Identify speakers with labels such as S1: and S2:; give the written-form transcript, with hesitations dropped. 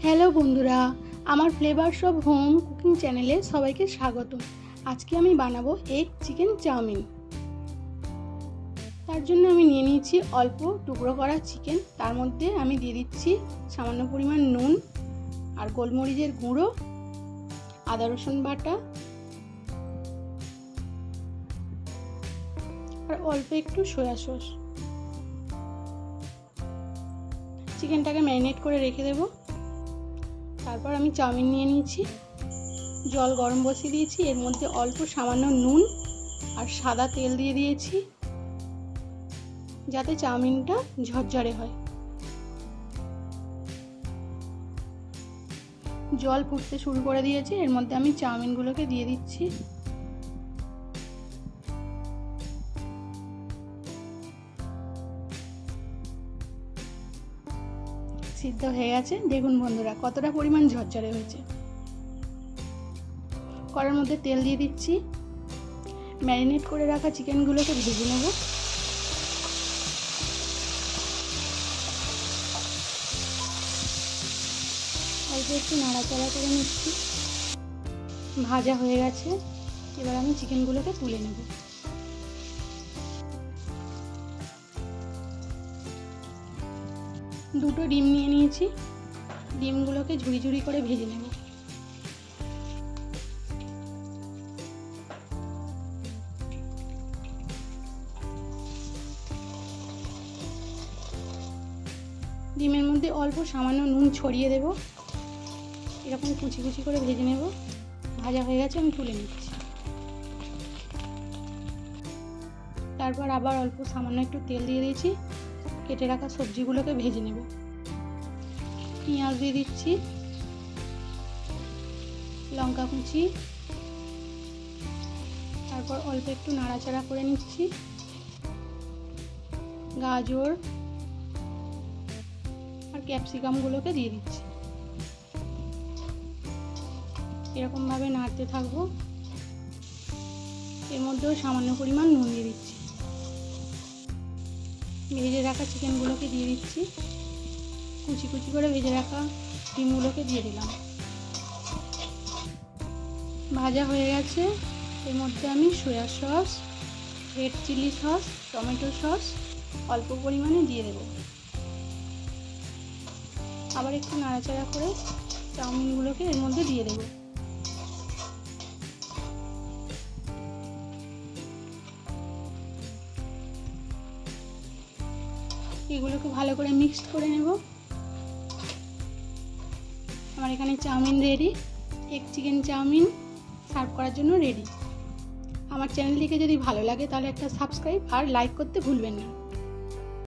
S1: Hello বন্ধুরা, আমার flavours of home cooking চ্যানেলে সবাইকে স্বাগত। আজকে আমি বানাবো এগ চিকেন চাউমিন। তার জন্য আমি নিয়ে নিয়েছি অল্প টুকরো করা চিকেন। তার মধ্যে আমি দিয়ে দিচ্ছি সামান্য পরিমাণ নুন আর গোলমরিচের গুঁড়ো, আদা রসুন বাটা আর অল্প একটু সয়া সস। চিকেনটাকে ম্যারিনেট করে রেখে দেবো। তারপর আমি চাউমিন নিয়ে নিয়েছি, জল গরম বসিয়ে দিয়েছি, এর মধ্যে অল্প সামান্য নুন আর সাদা তেল দিয়ে দিয়েছি যাতে চাউমিনটা ঝরঝরে হয়। জল ফুটতে শুরু করে দিয়েছে, এর মধ্যে আমি চাউমিনগুলোকে দিয়ে দিচ্ছি। সিদ্ধ হয়ে গেছে, দেখুন বন্ধুরা কতটা পরিমাণ ঝরঝরে হয়েছে। কড়ার মধ্যে তেল দিয়ে দিচ্ছি, ম্যারিনেট করে রাখা চিকেনগুলোকে ভেজে নেব। অল্প একটু নাড়াচাড়া করে নিচ্ছি। ভাজা হয়ে গেছে, এবার আমি চিকেনগুলোকে তুলে নেব। দুটো ডিম নিয়ে নিয়েছি, ডিমগুলোকে ঝুড়ি ঝুড়ি করে ভেজে নেব। ডিমের মধ্যে অল্প সামান্য নুন ছড়িয়ে দেব, এরকম কুচি কুচি করে ভেজে নেব। ভাজা হয়ে গেছে, আমি তুলে নিচ্ছি। তারপর আবার অল্প সামান্য একটু তেল দিয়ে দিয়েছি, কেটে রাখা সবজিগুলোকে ভেজে নেব। পেঁয়াজ দিয়ে দিচ্ছি, লঙ্কা কুচি, তারপর অল্প একটু নাড়াচাড়া করে নিচ্ছি। গাজর আর ক্যাপসিকামগুলোকে দিয়ে দিচ্ছি। এরকমভাবে নাড়তে থাকবো। এর মধ্যেও সামান্য পরিমাণ নুন দিয়ে দিচ্ছি। ভেজে রাখা চিকেনগুলোকে দিয়ে দিচ্ছি, কুচি কুচি করে ভেজে রাখা ডিমগুলোকে দিয়ে দিলাম। ভাজা হয়ে গেছে, এর মধ্যে আমি soya sauce, red chilli sauce, tomato sauce অল্প পরিমাণে দিয়ে দেব। আবার একটু নাড়াচাড়া করে চাউমিনগুলোকে এর মধ্যে দিয়ে দেব। এগুলোকে ভালো করে মিক্সড করে নেব। আমার এখানে chowmein ready, egg chicken chowmein serve করার জন্য রেডি। আমার চ্যানেলটিকে যদি ভালো লাগে তাহলে একটা সাবস্ক্রাইব আর লাইক করতে ভুলবেন না।